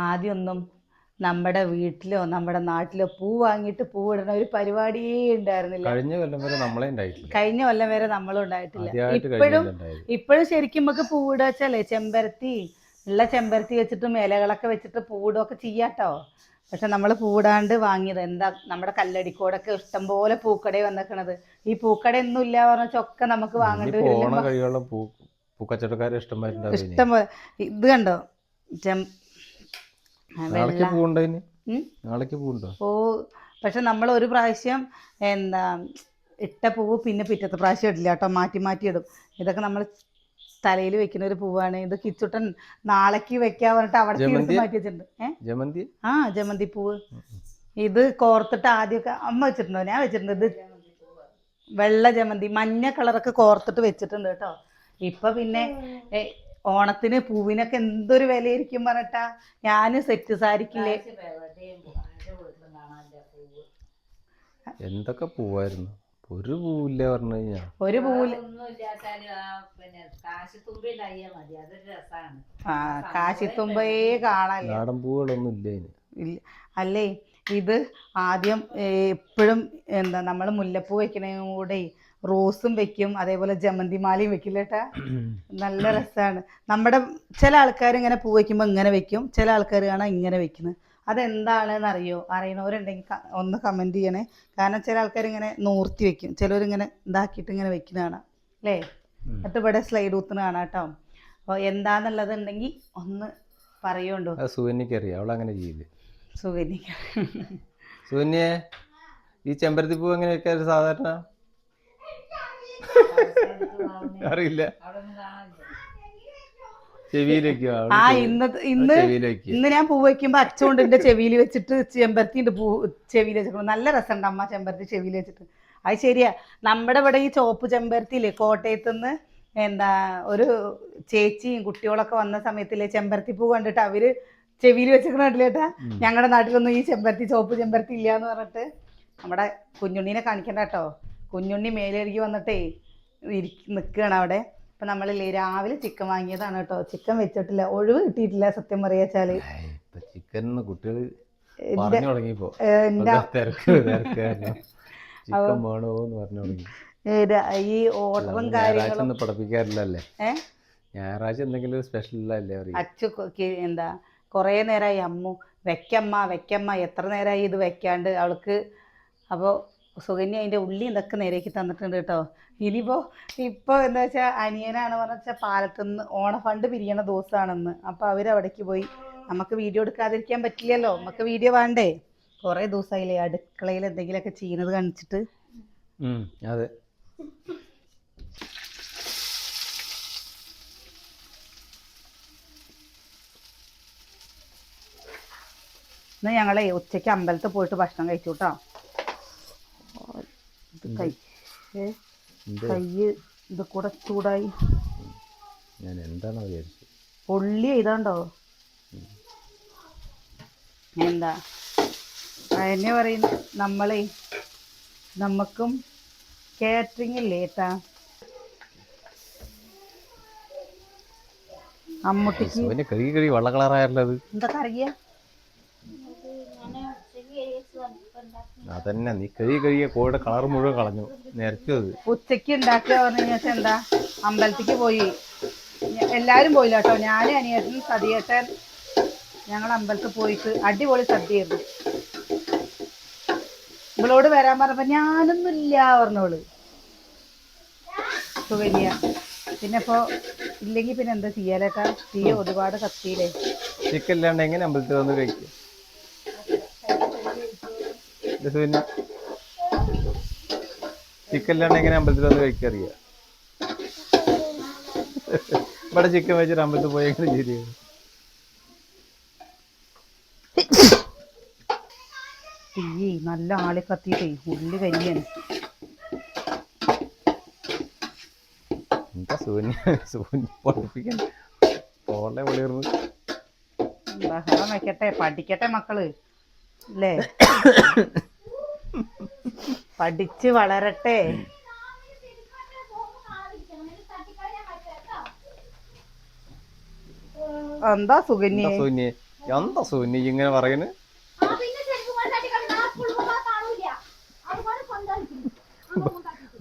ആദ്യമൊന്നും നമ്മുടെ വീട്ടിലോ നമ്മുടെ നാട്ടിലോ പൂ വാങ്ങിയിട്ട് പൂവിടുന്ന ഒരു പരിപാടിയേ ഉണ്ടായിരുന്നില്ല. കഴിഞ്ഞ കൊല്ലം വരെ നമ്മളും ഉണ്ടായിട്ടില്ല. ഇപ്പോഴും ശരിക്കും നമുക്ക് പൂവിടുക വെച്ചാലേ ചെമ്പരത്തി ഉള്ള ചെമ്പരത്തി വെച്ചിട്ടും ഇലകളൊക്കെ വെച്ചിട്ട് പൂവിടുകയൊക്കെ ചെയ്യാട്ടോ. പക്ഷെ നമ്മൾ പൂടാണ്ട് വാങ്ങിയത് എന്താ, നമ്മുടെ കല്ലടിക്കോടൊക്കെ ഇഷ്ടംപോലെ പൂക്കട വന്നിക്കണത്. ഈ പൂക്കട ഒന്നും ഇല്ല പറഞ്ഞ ചൊക്കെ നമുക്ക് വാങ്ങേണ്ടി വരും. ഇഷ്ടംപോലെ ഇത് കണ്ടോ ഓ. പക്ഷെ നമ്മൾ ഒരു പ്രാവശ്യം എന്താ ഇട്ട പൂവ് പിന്നെ പിറ്റത്തെ പ്രാവശ്യം ഇടില്ല കേട്ടോ, മാറ്റി മാറ്റി ഇടും. ഇതൊക്കെ നമ്മൾ തലയിൽ വെക്കുന്ന ഒരു പൂവാണ്. ഇത് കിച്ചുട്ടൻ നാളേക്ക് വെക്കാ പറഞ്ഞിട്ട് അവിടെ മാറ്റി വെച്ചിട്ടുണ്ട്. ആ ജമന്തി പൂവ്. ഇത് കോർത്തിട്ട് ആദ്യമൊക്കെ അമ്മ വെച്ചിട്ടുണ്ടോ? ഞാൻ വെച്ചിട്ടുണ്ട്. ഇത് വെള്ള ജമന്തി മഞ്ഞ കളറൊക്കെ കോർത്തിട്ട് വെച്ചിട്ടുണ്ട് കേട്ടോ. ഇപ്പൊ പിന്നെ ഓണത്തിന് പൂവിനൊക്കെ എന്തൊരു വിലയായിരിക്കും പറഞ്ഞിട്ടാ. ഞാന് സെറ്റ് സാരിക്കില്ലേ എന്തൊക്കെ പൂവായിരുന്നു. ഒരു പൂവില്ല പറഞ്ഞു കഴിഞ്ഞാ ഒരു പൂവില്ല. ആ കാശിത്തുമ്പയെ കാണാല്ലേ, നാടൻ പൂവുകളൊന്നും ഇല്ല. അല്ലേ ഇത് ആദ്യം എപ്പോഴും എന്താ നമ്മൾ മുല്ലപ്പൂ വെക്കണേയും കൂടെ റോസും വെക്കും, അതേപോലെ ജമന്തി മാലയും വെക്കില്ലേട്ടാ. നല്ല രസമാണ്. നമ്മുടെ ചില ആൾക്കാർ ഇങ്ങനെ പൂ വെക്കുമ്പോൾ ഇങ്ങനെ വെക്കും, ചില ആൾക്കാർ കാണാൻ ഇങ്ങനെ വെക്കുന്നത്. അതെന്താണെന്ന് അറിയണവരുണ്ടെങ്കിൽ ഒന്ന് കമൻറ്റ് ചെയ്യണേ. കാരണം ചില ആൾക്കാർ ഇങ്ങനെ നൂർത്തി വെക്കും, ചിലവരിങ്ങനെ ഇതാക്കിയിട്ട് ഇങ്ങനെ വെക്കുന്ന കാണാം അല്ലേ. എന്നിട്ട് ഇവിടെ സ്ലൈഡ് ഊത്തുന്ന കാണാം കേട്ടോ. അപ്പോൾ എന്താണെന്നുള്ളത് ഉണ്ടെങ്കിൽ ഒന്ന് പറയുണ്ടോ? സുകന്യക്ക് അറിയാം, അവളങ്ങനെ ചെയ്യില്ല. സുകന്യ ഈ ചെമ്പരത്തി പൂ എങ്ങനെ വെക്കാറ് സാധാരണ അറിയില്ല. ഇന്ന് ഞാൻ പൂ വെക്കുമ്പോ അച്ചുകൊണ്ട് എന്റെ ചെവിയിൽ വെച്ചിട്ട് ചെമ്പരത്തി ഉണ്ട് പൂ ചെവിയിൽ വെച്ചിട്ട് നല്ല രസമുണ്ട് അമ്മ ചെമ്പരത്തി ചെവിയിൽ വെച്ചിട്ട്. അത് ശരിയാ. നമ്മുടെ ഇവിടെ ഈ ചോപ്പ് ചെമ്പരത്തി ഇല്ലേ, കോട്ടയത്തുനിന്ന് എന്താ ഒരു ചേച്ചിയും കുട്ടികളൊക്കെ വന്ന സമയത്തില്ലേ ചെമ്പരത്തി പൂ കണ്ടിട്ട് അവര് ചെവിയിൽ വെച്ചിട്ടുണ്ടില്ലേട്ടാ. ഞങ്ങളുടെ നാട്ടിലൊന്നും ഈ ചെമ്പരത്തി ചോപ്പ് ചെമ്പരത്തി ഇല്ല എന്ന് പറഞ്ഞിട്ട്. നമ്മുടെ കുഞ്ഞുണ്ണീനെ കാണിക്കണ്ട കേട്ടോ. കുഞ്ഞുണ്ണി മേലേരിക്ക് വന്നിട്ടേ നിൽക്കുകയാണ് അവിടെ. അപ്പം നമ്മളില്ലേ രാവിലെ ചിക്കൻ വാങ്ങിയതാണ് കേട്ടോ. ചിക്കൻ വെച്ചിട്ടില്ല, ഒഴിവ് കിട്ടിയിട്ടില്ല സത്യം പറയാച്ചാല്. കുട്ടികൾ ഈ ഓർഡറും കാര്യങ്ങളും പഠിപ്പിക്കാറില്ലല്ലേ. ഞായറാഴ്ച എന്തെങ്കിലും സ്പെഷ്യൽ അച്ചു എന്താ കുറേ നേരമായി അമ്മു വെക്കമ്മ എത്ര നേരമായി ഇത് വെക്കാണ്ട് അവൾക്ക്. അപ്പോൾ സുകന്യ അതിൻ്റെ ഉള്ളി ഇതൊക്കെ നേരേക്ക് തന്നിട്ടുണ്ട് കേട്ടോ. ഇപ്പോൾ എന്താ വെച്ചാൽ അനിയനാണ് പറഞ്ഞ വെച്ചാൽ പാലത്തുനിന്ന് ഓണ ഫണ്ട് പിരിയണ ദിവസമാണെന്ന്. അപ്പോൾ അവരവിടേക്ക് പോയി. നമുക്ക് വീഡിയോ എടുക്കാതിരിക്കാൻ പറ്റില്ലല്ലോ, നമുക്ക് വീഡിയോ വേണ്ടേ. കുറേ ദിവസമായില്ലേ അടുക്കളയിൽ എന്തെങ്കിലുമൊക്കെ ചെയ്യുന്നത് കാണിച്ചിട്ട്. അതെ. ഇന്ന് ഞങ്ങളെ ഉച്ചയ്ക്ക് അമ്പലത്തിൽ പോയിട്ട് ഭക്ഷണം കഴിച്ചു കേട്ടോ. കയ്യ് ഇത് കൂടെ ചൂടായി. ഞാൻ എന്താണ് വിചാരിച്ചത്, പൊള്ളി ഇതാണ്ടോ എന്താ എന്നെ പറയുന്നു. നമുക്കും കാറ്ററിംഗ് ഇല്ലേ ഏട്ടാ. അമ്മൂട്ടിക്ക് വെള്ള കളറായുള്ളത് എന്താ അറിയാ. അതന്നെ നീ കഴിയ കോഴിയുടെ കളർ മുഴുവൻ കളഞ്ഞു നിരച്ചത്. ഉച്ചക്ക് ഉണ്ടാക്കുക പറഞ്ഞു കഴിഞ്ഞാൽ എന്താ അമ്പലത്തിക്ക് പോയി. എല്ലാവരും പോയില്ല കേട്ടോ. ഞാനും അനിയേട്ടൻ സതിയേട്ടൻ ഞങ്ങൾ അമ്പലത്തിൽ പോയിട്ട് അടിപൊളി സദ്യയായിരുന്നു. ഇവളോട് വരാൻ പറഞ്ഞപ്പോ ഞാനൊന്നുമില്ല പറഞ്ഞോള് സുകന്യ. പിന്നെ ഇപ്പോ ഇല്ലെങ്കിൽ പിന്നെ എന്താ ചെയ്യാലേട്ടാ, തീ ഒരുപാട് കത്തിയില്ലേ. ചിക്കൻ ഇല്ലാണ്ട് എങ്ങനെ അമ്പലത്തിൽ വന്ന് കഴിക്കും. ചിക്കൻ ഇല്ലാണ്ട് എങ്ങനെ അമ്പലത്തിൽ വന്ന് കഴിക്കറിയ. ഇവിടെ ചിക്കൻ വെച്ചിട്ട് അമ്പലത്തിൽ പോയി എങ്ങനെ ശരിയാണ്. തീ നല്ല ആളി കത്തിയിട്ടേ ഉള്ളി കരിയാണ്. എന്താ പഠിപ്പിക്കാൻ പോളെ വിളിർന്ന് ബഹളം വെക്കട്ടെ, പഠിക്കട്ടെ മക്കള് അല്ലേ, പഠിച്ച് വളരട്ടെ. എന്താ സുകന്യെ എന്താ സുനി ഇങ്ങനെ പറയുന്നു?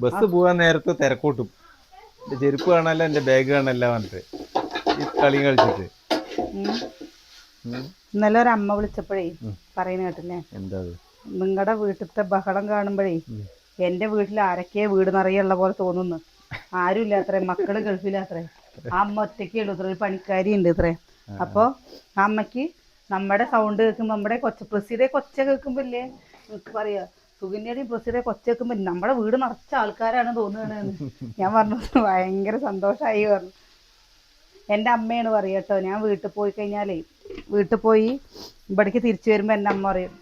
ബസ് പോകാൻ നേരത്ത് തിരക്കൂട്ടും. എന്റെ ചെരുപ്പ് കാണാനല്ല, എന്റെ ബാഗ് കാണാനല്ല പറഞ്ഞിട്ട് ഈ കളി കളിച്ചിട്ട്. ഇന്നലെ ഒരു അമ്മ വിളിച്ചപ്പോഴേ പറയുന്ന കേട്ടില്ലേ, എന്താ നിങ്ങളുടെ വീട്ടിലത്തെ ബഹളം കാണുമ്പോഴേ എന്റെ വീട്ടിൽ ആരൊക്കെ വീട് നിറയുള്ള പോലെ തോന്നുന്നു. ആരും ഇല്ലാത്രേ, മക്കള് ഗൾഫിലാത്രേ, ആ അമ്മ ഒറ്റയ്ക്കേ ഉള്ളൂ ഇത്ര, ഒരു പണിക്കാരി ഉണ്ട് ഇത്രേ. അപ്പൊ ആ അമ്മക്ക് നമ്മുടെ സൗണ്ട് കേൾക്കുമ്പോ, നമ്മുടെ പ്രസിയുടെ കൊച്ച കേൾക്കുമ്പോ ഇല്ലേ എനിക്ക് പറയാ, സുകന്യയുടെയും പ്രസിയുടെ കൊച്ച കേൾക്കുമ്പോ നമ്മുടെ വീട് നിറച്ച ആൾക്കാരാണ് തോന്നുകയാണെന്ന്. ഞാൻ പറഞ്ഞു ഭയങ്കര സന്തോഷമായി പറഞ്ഞു. എൻ്റെ അമ്മയാണ് പറയുക കേട്ടോ, ഞാൻ വീട്ടിൽ പോയി കഴിഞ്ഞാലേ, വീട്ടിൽ പോയി ഇവിടേക്ക് തിരിച്ചു വരുമ്പോൾ എൻ്റെ അമ്മ പറയും,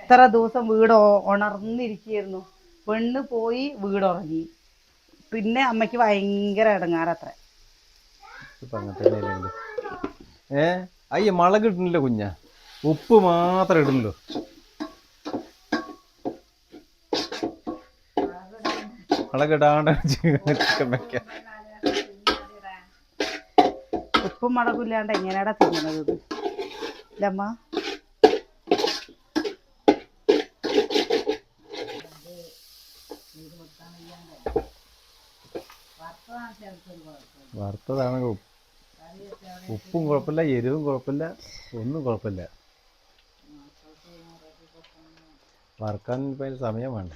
ഇത്ര ദിവസം വീട് ഉണർന്നിരിക്കുകയായിരുന്നു, പെണ്ണ് പോയി വീട് ഉറങ്ങി. പിന്നെ അമ്മയ്ക്ക് ഭയങ്കര ഇടങ്ങാറത്ര. അയ്യ മുളക് ഇടുന്നില്ല കുഞ്ഞ, ഉപ്പ് മാത്രം ഇടുന്നല്ലോ. മുളക് ഇടാണ്ട് ചിക്കൻ വെക്കാൻ. ഉപ്പും മുളകും ഇല്ലാണ്ട് എങ്ങനെയാടാ തിന്നണത് ഇത്? ഇല്ലമ്മ വറുത്തതാണ്. ഉപ്പും കുഴപ്പമില്ല, എരിവും കുഴപ്പമില്ല, ഒന്നും കുഴപ്പമില്ല. വറുക്കാൻ ഇപ്പം അതിന് സമയം വേണ്ട.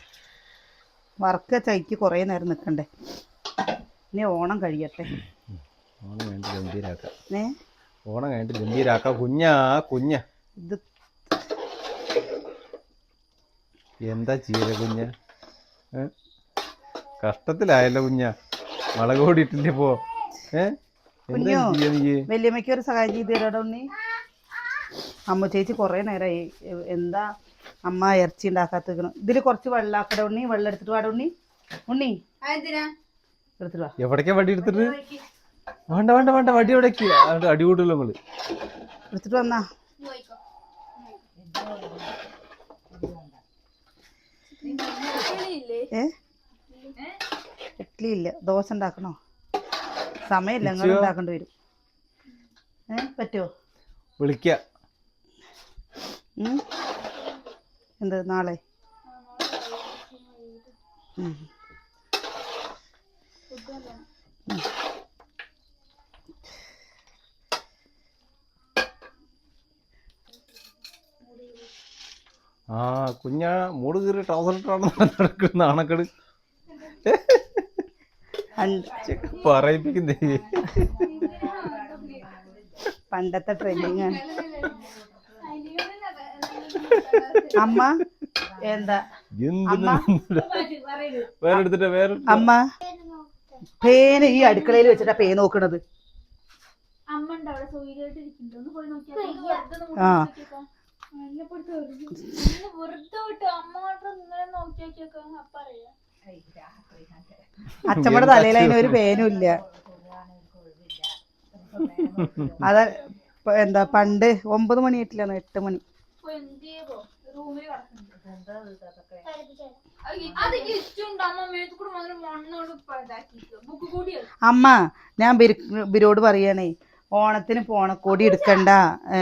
വറുക്ക ചൈക്ക് കുറേ നേരം നിൽക്കണ്ടേ. ഇനി ഓണം കഴിയട്ടെ. ഓണം കഴിഞ്ഞിട്ട് ഗംഭീരാക്കാം. ഓണം കഴിഞ്ഞിട്ട് ഗംഭീരാക്കാം. കുഞ്ഞ ഇത് എന്താ ചെയ്യല കുഞ്ഞ? കഷ്ടത്തിലായല്ലോ കുഞ്ഞ, മുളക് പൊടി ഇട്ടില്ലേ പോ. കുഞ്ഞോ, വല്യമ്മയ്ക്ക് ഒരു സഹായം ചെയ്ത് തരാടോ ഉണ്ണി. അമ്മ ചേച്ചി കുറേ നേരമായി എന്താ അമ്മ ഇറച്ചി ഉണ്ടാക്കാത്തിരിക്കണം. ഇതിൽ കുറച്ച് വെള്ളാക്കട ഉണ്ണി, വെള്ളം എടുത്തിട്ട് വാട ഉണ്ണി. ഉണ്ണി എടുത്തിട്ട് വാ. എവിടേക്കാ വടി എടുത്തിട്ട്? വേണ്ട വേണ്ട വേണ്ട, വടി എവിടേക്ക്? അടി കൂട്ടല്ലോ നിങ്ങള്. എടുത്തിട്ട് വന്നാ. ഇഡ്ഡലി ഇല്ല, ദോശ ഉണ്ടാക്കണോ? സമയമില്ല, നിങ്ങൾ ഉണ്ടാക്കേണ്ടി വരും. പറ്റുമോ? വിളിക്ക. എന്ത് നാളെ? ആ കുഞ്ഞ മൂട് കീറി ട്രൗസർ ഇട്ടാണ് നടക്കുന്ന ആണക്കട് പറയിപ്പിക്കുന്നേ. പണ്ടത്തെ ട്രെൻഡിങ് ആണ്. അമ്മ എന്താ വേറെടുത്തിട്ട് വേറെ അമ്മ പേന് ഈ അടുക്കളയിൽ വെച്ചിട്ടാ പേ നോക്കണത്. ആ അച്ഛമ്മയുടെ തലയിൽ അതിന് ഒരു പേനും ഇല്ല. അത എന്താ പണ്ട് 9 മണിയായിട്ടില്ല, 8 മണി. അമ്മ ഞാൻ ബിരോട് പറയണേ, ഓണത്തിന് പോണക്കോടി എടുക്കണ്ട,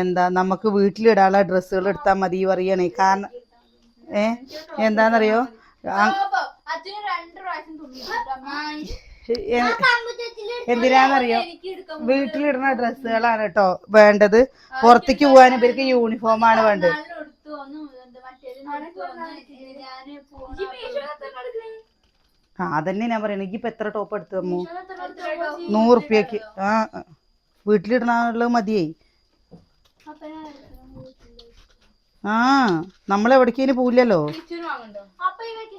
എന്താ നമുക്ക് വീട്ടിലിടാനുള്ള ഡ്രസ്സുകൾ എടുത്താൽ മതി പറയണേ. കാരണം എന്താന്നറിയോ, എന്തിനാന്നറിയോ, വീട്ടിലിടുന്ന ഡ്രസ്സുകളാണ് കേട്ടോ വേണ്ടത്. പുറത്തേക്ക് പോകാൻ ഇവർക്ക് യൂണിഫോമാണ് വേണ്ടത്. അതന്നെ ഞാൻ പറയണേ. ഇപ്പൊ എത്ര ടോപ്പ് എടുത്തു തമ്മു? 100 റുപ്യക്ക്. വീട്ടിലിടണുള്ളത് മതിയേ. നമ്മളെവിടേക്കിന് പോവില്ലല്ലോ.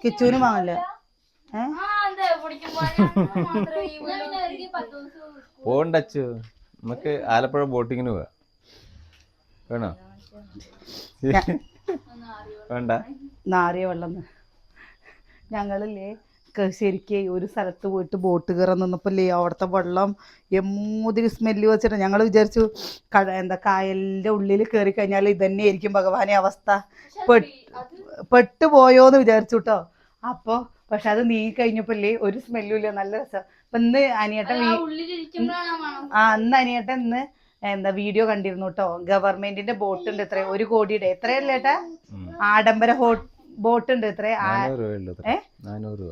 കിച്ചൂന് വാങ്ങല്ല. പോണ്ടച്ചു, നമുക്ക് ആലപ്പുഴ ബോട്ടിങ്ങിന് പോവാ. വേണോ? വേണ്ട, നാറിയ വെള്ളം. ഞങ്ങളില്ലേ ശരിക്കേ ഒരു സ്ഥലത്ത് പോയിട്ട് ബോട്ട് കയറാൻ നിന്നപ്പോല്ലേ, അവിടുത്തെ വെള്ളം എമ്മൂതിരി സ്മെല്ല് വെച്ചിട്ട് ഞങ്ങൾ വിചാരിച്ചു എന്താ കായലിൻ്റെ ഉള്ളിൽ കയറി കഴിഞ്ഞാൽ ഇതന്നെ ആയിരിക്കും ഭഗവാനെ അവസ്ഥ. പെട്ടുപോയോന്ന് വിചാരിച്ചു കേട്ടോ. അപ്പോൾ പക്ഷെ അത് നീങ്ങി കഴിഞ്ഞപ്പോല്ലേ ഒരു സ്മെല്ലും ഇല്ല, നല്ല രസം. അപ്പം ഇന്ന് അനിയേട്ടൻ ഇന്ന് എന്താ വീഡിയോ കണ്ടിരുന്നു കേട്ടോ. ഗവൺമെന്റിന്റെ ബോട്ട് ഉണ്ട് ഇത്ര 1 കോടിയുടെ എത്രയല്ലേ ഏട്ടാ ആഡംബര ബോട്ട് ഉണ്ട് ഇത്ര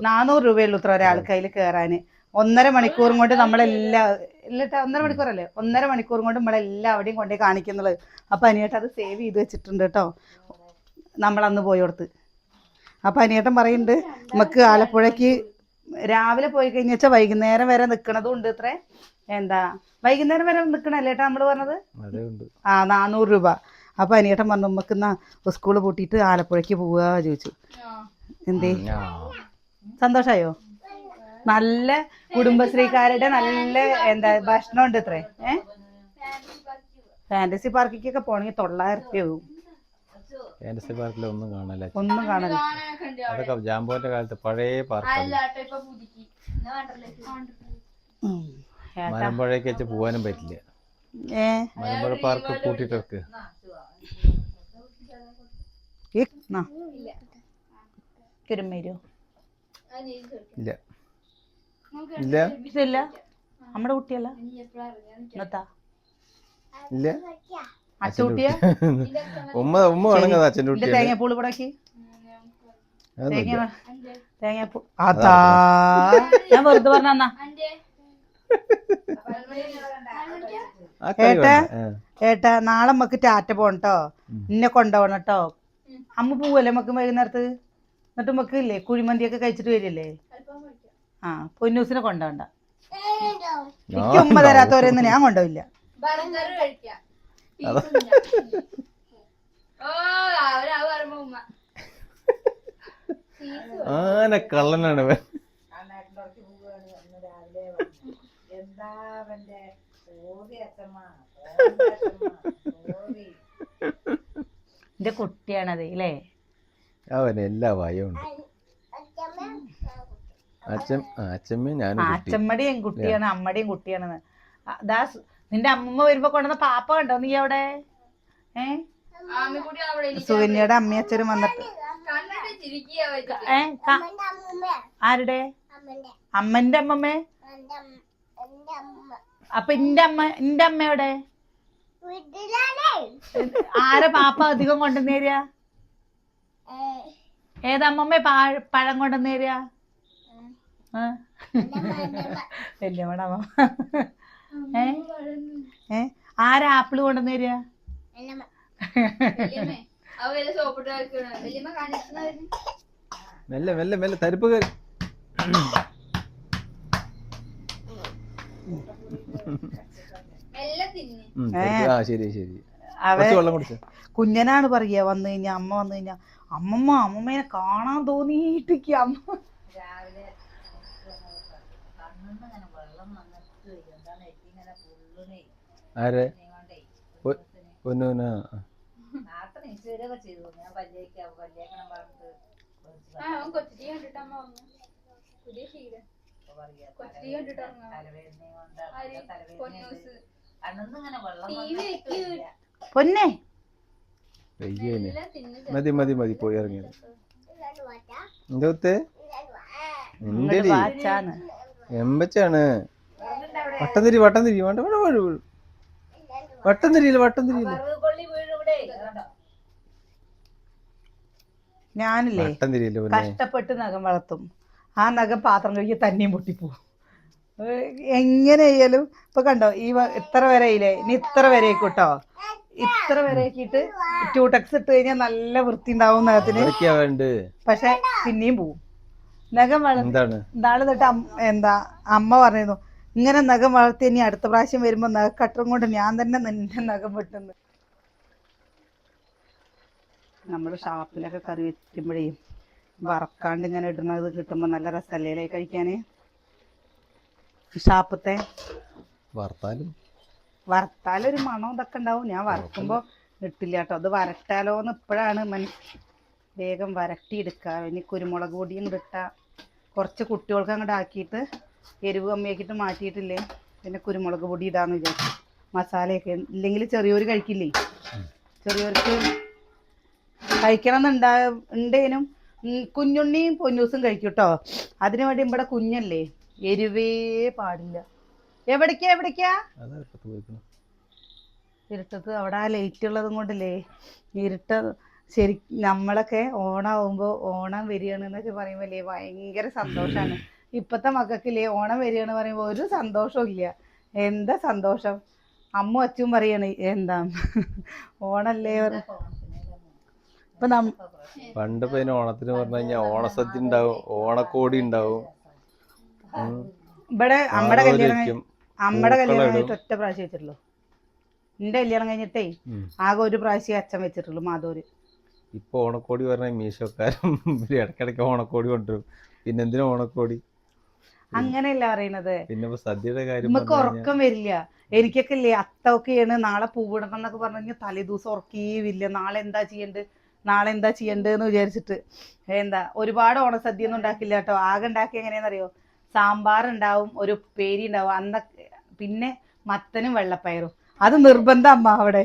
400 രൂപയുള്ളൂ ഇത്ര ഒരാൾക്ക് അതിൽ കയറാന്. 1.5 മണിക്കൂറും കൊണ്ട് നമ്മളെല്ലാം ഇല്ലട്ടാ 1.5 മണിക്കൂറല്ലേ 1.5 മണിക്കൂറും കൊണ്ട് നമ്മളെല്ലാവിടെയും കൊണ്ടേ കാണിക്കുന്നത്. അപ്പൊ അനിയേട്ടൻ അത് സേവ് ചെയ്ത് വെച്ചിട്ടുണ്ട് കേട്ടോ നമ്മളന്ന് പോയോടത്ത്. അപ്പൊ അനിയേട്ടൻ പറയുന്നുണ്ട് നമുക്ക് ആലപ്പുഴയ്ക്ക് രാവിലെ പോയി കഴിഞ്ഞാൽ വൈകുന്നേരം വരെ നിക്കണതും ഉണ്ട് ഇത്ര. എന്താ വൈകുന്നേരം വരെ നിക്കണല്ലേ ഏട്ടാ നമ്മള് പറഞ്ഞത്? 400 രൂപ. അപ്പൊ അനിയേട്ടൻ പറഞ്ഞു നമുക്ക് എന്നാ സ്കൂള് പൂട്ടിയിട്ട് ആലപ്പുഴയ്ക്ക് പോവുക ചോദിച്ചു. എന്തേ സന്തോഷായോ? നല്ല കുടുംബശ്രീക്കാരുടെ നല്ല എന്താ ഭക്ഷണം ഉണ്ട് ഇത്രേ. ഫാന്റസി പാർക്കിക്കൊക്കെ പോണെങ്കിൽ 900 രൂപ ആവും. ഫാന്റസി പാർക്കിൽ ഒന്നും കാണാനില്ല. അതൊക്കെ ജാമ്പോന്റെ കാലത്ത് പഴയ പാർക്ക്. മലമ്പുഴയ്ക്ക് വെച്ച് പോവാനും പറ്റില്ല. മലമ്പുഴ പാർക്ക് കൂട്ടിട്ടൊക്കെ ഇല്ല ഇല്ല ഇല്ല നമ്മുടെ കുട്ടിയല്ല ഇല്ല അച്ചൂട്ടിയാ ഉമ്മ വേണമെങ്കിൽ അച്ഛൻ്റെ കുട്ടി തേങ്ങാപ്പൂള് ഇവിടേക്ക് തേങ്ങാപ്പൂ അതാ ഞാൻ വെറുതെ പറഞ്ഞ ഏട്ടാ നാളെ നമുക്ക് ടാറ്റ പോണട്ടോ. എന്നെ കൊണ്ടുപോകണം കേട്ടോ. അമ്മ പോവല്ലേ നമുക്ക് വൈകുന്നേരത്ത്. എന്നിട്ട് നമുക്ക് ഇല്ലേ കുഴിമന്തിയൊക്കെ കഴിച്ചിട്ട് വരില്ലേ? ആ പൊന്നൂസിനെ കൊണ്ടുപോകണ്ട. എനിക്ക് ഉമ്മ തരാത്തവരെയൊന്നും ഞാൻ കൊണ്ടുപോയില്ല. ആന കള്ളനാണ്. എന്റെ കുട്ടിയാണത് അല്ലേ? അവന് എല്ലാ ഭയവും അച്ഛമ്മയുടെയും കുട്ടിയാണ് അമ്മയുടെയും കുട്ടിയാണെന്ന്. നിന്റെ അമ്മമ്മ വരുമ്പോ കൊണ്ടുവന്ന പാപ്പ കണ്ടോ നീ അവിടെ? സുകന്യയുടെ അമ്മയും അച്ഛനും വന്നിട്ട് ആരുടെ അമ്മന്റെ അമ്മമ്മേ? അപ്പൊ എന്റെ അമ്മയുടെ ആരെ പാപ്പ അധികം കൊണ്ടുവന്നേരിയ? ഏതമ്മമ്മ പഴം കൊണ്ടുവന്നേരിയ? വല്യമ്മയുടെ അമ്മ. ആരാ ആപ്പിള് കൊണ്ടുവന്നേരിയ? മെല്ലെ മെല്ലെ മെല്ലെ തരിപ്പ് കയറി. ശരി ശരി. കുഞ്ഞനാണ് പറയാ വന്നു കഴിഞ്ഞാ അമ്മ വന്നു കഴിഞ്ഞാ അമ്മമ്മേനെ കാണാൻ തോന്നിയിട്ട് അമ്മ ആരെ പൊന്നൂന പൊന്നെ മതി മതി മതി പോയി ഇറങ്ങിയത്. എമ്പച്ചാണ് വട്ടം തിരി വട്ടം തിരി വേണ്ട വട്ടം തിരിയില്ല വട്ടം തിരിയില്ല. ഞാനില്ലേ കഷ്ടപ്പെട്ട് നഖം വളർത്തും. ആ നഖം പാത്രം കഴുകി തന്നെയും പൊട്ടിപ്പോവും. എങ്ങനെയായാലും ഇപ്പൊ കണ്ടോ ഈ ഇത്ര വരെ ഇല്ലേ ഇനി ഇത്ര വരേക്കും കേട്ടോ. ഇത്ര വരേക്കിട്ട് ട്യൂടെക്സ് ഇട്ട് കഴിഞ്ഞാൽ നല്ല വൃത്തി ഉണ്ടാവും നഖത്തിന്. പക്ഷെ പിന്നെയും പോവും നഖം വളർത്തി. നാളെ തൊട്ട് എന്താ അമ്മ പറഞ്ഞിരുന്നു ഇങ്ങനെ നഖം വളർത്തി ഇനി അടുത്ത പ്രാവശ്യം വരുമ്പോ നഖക്കട്ടറും കൊണ്ട് ഞാൻ തന്നെ നിന്റെ നഖം വെട്ടുന്നു. നമ്മുടെ ഷാപ്പിലൊക്കെ കറി വെക്കുമ്പോഴേ വറക്കാണ്ട് ഇങ്ങനെ ഇടുന്നത് കിട്ടുമ്പോ നല്ല രസമല്ലേ കഴിക്കാന്? ഷാപ്പത്തെ വറുത്താലൊരു മണം ഇതൊക്കെ ഉണ്ടാവും. ഞാൻ വറക്കുമ്പോ ഇട്ടില്ല കേട്ടോ. അത് വരട്ടാലോന്ന് ഇപ്പോഴാണ് വേഗം വരട്ടിയെടുക്കുക. ഇനി കുരുമുളക് പൊടിയും കൂടെ ഇട്ടാൽ കുറച്ച് കുട്ടികൾക്ക് അങ്ങോട്ട് ആക്കിയിട്ട് എരിവ് കമ്മിയാക്കിയിട്ട് മാറ്റിയിട്ടില്ലേ പിന്നെ കുരുമുളക് പൊടി ഇടാന്ന് വിചാരിച്ചു. മസാലയൊക്കെ ഇല്ലെങ്കിൽ ചെറിയൊരു കഴിക്കില്ലേ. ചെറിയവർക്ക് കഴിക്കണം ഉണ്ടേനും കുഞ്ഞുണ്ണിയും പൊന്നൂസും കഴിക്കും കേട്ടോ. അതിനു വേണ്ടി ഇവിടെ കുഞ്ഞല്ലേ എരിവേ പാടില്ല. എവിടേക്കാ ഇരുട്ടത്ത് അവിടെ ആ ലൈറ്റ് ഉള്ളതും കൊണ്ടല്ലേ ഇരുട്ട് ശരി. നമ്മളൊക്കെ ഓണാവുമ്പോൾ ഓണം വരികയാണ് എന്നൊക്കെ പറയുമ്പോഴല്ലേ ഭയങ്കര സന്തോഷമാണ്. ഇപ്പോഴത്തെ മക്കൾക്കില്ലേ ഓണം വരികയാണ് പറയുമ്പോൾ ഒരു സന്തോഷവും ഇല്ല. എന്താ സന്തോഷം? അമ്മ അച്ഛനും പറയാണ് എന്താ ഓണല്ലേ ഇപ്പൊ പണ്ട് പിന്നെ ഓണത്തിന് പറഞ്ഞു കഴിഞ്ഞാൽ ഓണസദ്യ ഉണ്ടാവും, ഓണക്കോടി ഉണ്ടാവും, ഇവിടെ അമ്മയുടെ കല്യാണം പൂക്കളം കഴിഞ്ഞിട്ട് ഒറ്റ പ്രാവശ്യം വെച്ചിട്ടുള്ളൂ. എന്റെ കല്യാണം കഴിഞ്ഞിട്ടേ ആകെ ഒരു പ്രാവശ്യം അച്ഛൻ വെച്ചിട്ടുള്ളൂ മാധൂര്. ഇപ്പൊ ഓണക്കോടി പറഞ്ഞാൽ മീശോക്കാരും ഇടയ്ക്കിടയ്ക്ക് ഓണക്കോടി കൊണ്ടുവരും. പിന്നെ എന്തിനാ ഓണക്കോടി? അങ്ങനെയല്ല പറയുന്നത്. പിന്നെ സദ്യയുടെ കാര്യം നമുക്ക് ഉറക്കം വരില്ല. എനിക്കൊക്കെ ഇല്ലേ അത്തൊക്കെയാണ് നാളെ പൂവിടണം എന്നൊക്കെ പറഞ്ഞു കഴിഞ്ഞാൽ തലേ ദിവസം ഉറക്കേവില്ല. നാളെ എന്താ ചെയ്യണ്ടെന്ന് വിചാരിച്ചിട്ട് എന്താ ഒരുപാട് ഓണസദ്യ ഒന്നും ഉണ്ടാക്കില്ല കേട്ടോ. ആകെ ഉണ്ടാക്കി എങ്ങനെയാണെന്നറിയോ? സാമ്പാർ ഉണ്ടാവും, ഒരു ഉപ്പേരി ഉണ്ടാവും അന്നൊക്കെ, പിന്നെ മത്തനും വെള്ളപ്പയറും. അത് നിർബന്ധം അമ്മ അവിടെ.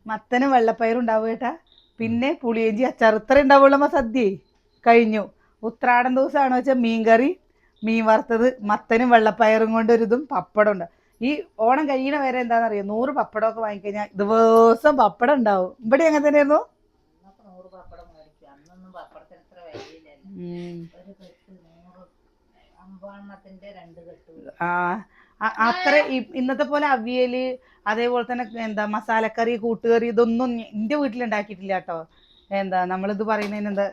മത്തനും വെള്ളപ്പയറും ഉണ്ടാവും കേട്ടാ. പിന്നെ പുളിയഞ്ചി അച്ചാർ, ഇത്ര ഉണ്ടാവുള്ളൂ സദ്യ. കഴിഞ്ഞു. ഉത്രാടം ദിവസമാണോ വെച്ചാൽ മീൻകറി, മീൻ വറുത്തത്, മത്തനും വെള്ളപ്പയറും കൊണ്ടൊരിതും പപ്പടം ഉണ്ട്. ഈ ഓണം കഴിയണ വരെ എന്താണെന്നറിയോ? 100 പപ്പടമൊക്കെ വാങ്ങിക്കഴിഞ്ഞാൽ ദിവസം പപ്പടം ഉണ്ടാവും. ഇവിടെ അങ്ങനെ തന്നെയായിരുന്നു. അത്ര ഇന്നത്തെ പോലെ അവിയല് അതേപോലെ തന്നെ എന്താ മസാലക്കറി, കൂട്ടുകറി ഇതൊന്നും എൻ്റെ വീട്ടിൽ ഉണ്ടാക്കിയിട്ടില്ല കേട്ടോ. എന്താ നമ്മളിത് പറയുന്നതിന് എന്താ,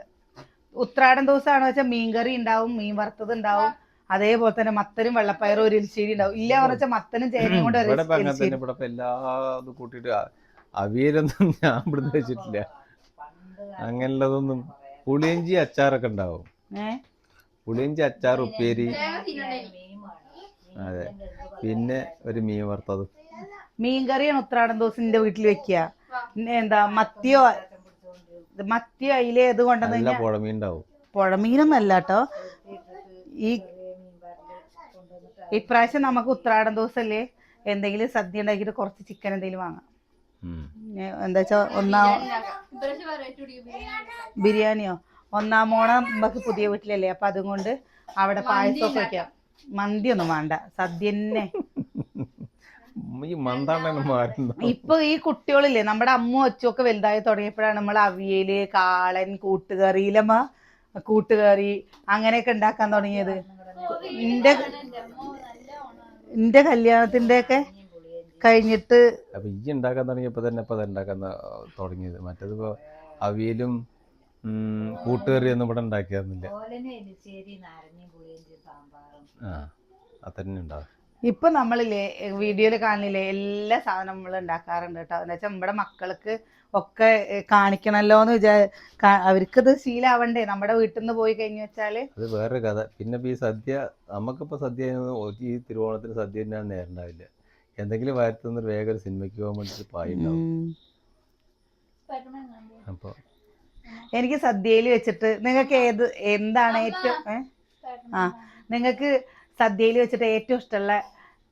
ഉത്രാടം ദിവസമാണോ വെച്ചാൽ മീൻകറി ഉണ്ടാവും, മീൻ വറുത്തത് ഉണ്ടാവും, അതേപോലെ തന്നെ മത്തനും വെള്ളപ്പയറും ഒരു എരിശ്ശേരി ഉണ്ടാവും. ഇല്ല പറഞ്ഞാൽ മത്തനും ചേനയും കൊണ്ട് എല്ലാതും കൂട്ടിയിട്ട് അവിയലൊന്നും ഞാൻ ഇവിടുന്ന് വെച്ചിട്ടില്ല. അങ്ങനെയുള്ളതൊന്നും. പുളിയഞ്ചി അച്ചാറൊക്കെ ഉണ്ടാവും. പുളിയഞ്ചി അച്ചാർ, ഉപ്പേരി, അതെ, പിന്നെ ഒരു മീൻ വറുത്തത്. മീൻകറിയാണ് ഉത്രാടം ദിവസം എന്റെ വീട്ടിൽ വെക്കുക. എന്താ മത്തിയോ അയില ഏത് കൊണ്ടുവന്ന് പുഴമീൻ ഉണ്ടാവും. പുഴമീനൊന്നും അല്ല കേട്ടോ. ഇപ്രാവശ്യം നമുക്ക് ഉത്രാടം ദിവസമല്ലേ എന്തെങ്കിലും സദ്യ ഉണ്ടാക്കിയിട്ട് കുറച്ച് ചിക്കൻ എന്തെങ്കിലും വാങ്ങാം. എന്താ വെച്ചാ ബിരിയാണിയോ 1-ാം ഓണം നമുക്ക് പുതിയ വീട്ടിലല്ലേ, അപ്പൊ അതുകൊണ്ട് അവിടെ പായസമൊക്കെ വയ്ക്കാം. മന്തിയൊന്നും വേണ്ട, സദ്യ തന്നെ. ഇപ്പൊ ഈ കുട്ടികളില്ലേ നമ്മുടെ അമ്മ അച്ഛനൊക്കെ വലുതായി തുടങ്ങിയപ്പോഴാണ് നമ്മൾ അവിയല്, കാളൻ, കൂട്ടുകറി അങ്ങനെയൊക്കെ ഉണ്ടാക്കാൻ തുടങ്ങിയത്. എന്റെ കല്യാണത്തിന്റെ ഒക്കെ കഴിഞ്ഞിട്ട് ഈ ഉണ്ടാക്കാൻ തുടങ്ങിയപ്പോ തന്നെ ഇപ്പൊ ഉണ്ടാക്കാൻ തുടങ്ങിയത്. മറ്റേതിപ്പോ അവിയലും കൂട്ടുകറിയൊന്നും ഇവിടെ ഉണ്ടാക്കിയായിരുന്നില്ല. അതന്നെ ഉണ്ടാവും. ഇപ്പൊ നമ്മളില്ലേ വീഡിയോയിൽ കാണില്ലേ എല്ലാ സാധനവും നമ്മൾ ഉണ്ടാക്കാറുണ്ട് കേട്ടോ. എന്ന് വെച്ചാൽ നമ്മുടെ മക്കൾക്ക് ഒക്കെ കാണിക്കണല്ലോ എന്ന് അവർക്കിത് ശീലാവണ്ടേ. നമ്മുടെ വീട്ടിൽ നിന്ന് പോയി കഴിഞ്ഞു വെച്ചാല് അത് വേറൊരു കഥ. പിന്നെ ഈ സദ്യ, നമുക്കിപ്പോ സദ്യ ഈ തിരുവോണത്തിന് സദ്യ തന്നെ നേരണ്ടാവില്ല. എന്തെങ്കിലും വാരത്തുന്ന വേഗം ഒരു സിനിമയ്ക്ക് പോകാൻ വേണ്ടിട്ട് പായുണ്ടാവും. അപ്പൊ എനിക്ക് സദ്യയിൽ വെച്ചിട്ട് നിങ്ങൾക്ക് എന്താണ് ഏറ്റവും നിങ്ങൾക്ക് സദ്യയിൽ വെച്ചിട്ട് ഏറ്റവും ഇഷ്ടമുള്ള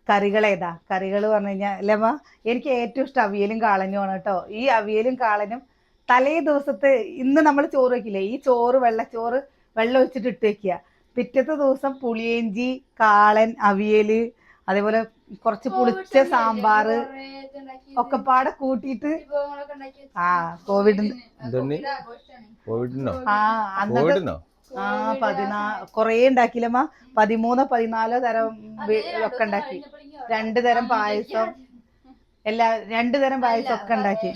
കറികൾ ഏതാ? കറികൾ പറഞ്ഞു കഴിഞ്ഞാൽ അല്ലമ്മ, എനിക്ക് ഏറ്റവും ഇഷ്ടം അവിയലും കാളനുമാണ് കേട്ടോ. ഈ അവിയലും കാളനും തലേ ദിവസത്തെ ഇന്ന് നമ്മൾ ചോറ് വെക്കില്ലേ, ഈ ചോറ് വെള്ളച്ചോറ് വെള്ളം ഒഴിച്ചിട്ട് ഇട്ട് വെക്കുക. പിറ്റത്തെ ദിവസം പുളിയഞ്ചി, കാളൻ, അവിയല്, അതേപോലെ കുറച്ച് പുളിച്ച സാമ്പാറ് ഒക്കെ പാടെ കൂട്ടിയിട്ട് കൊറേ ഉണ്ടാക്കില്ലമ്മ. 13-14 തരം ഒക്കെ ഉണ്ടാക്കി. 2 തരം പായസം, 2 തരം പായസം ഒക്കെ ഉണ്ടാക്കി.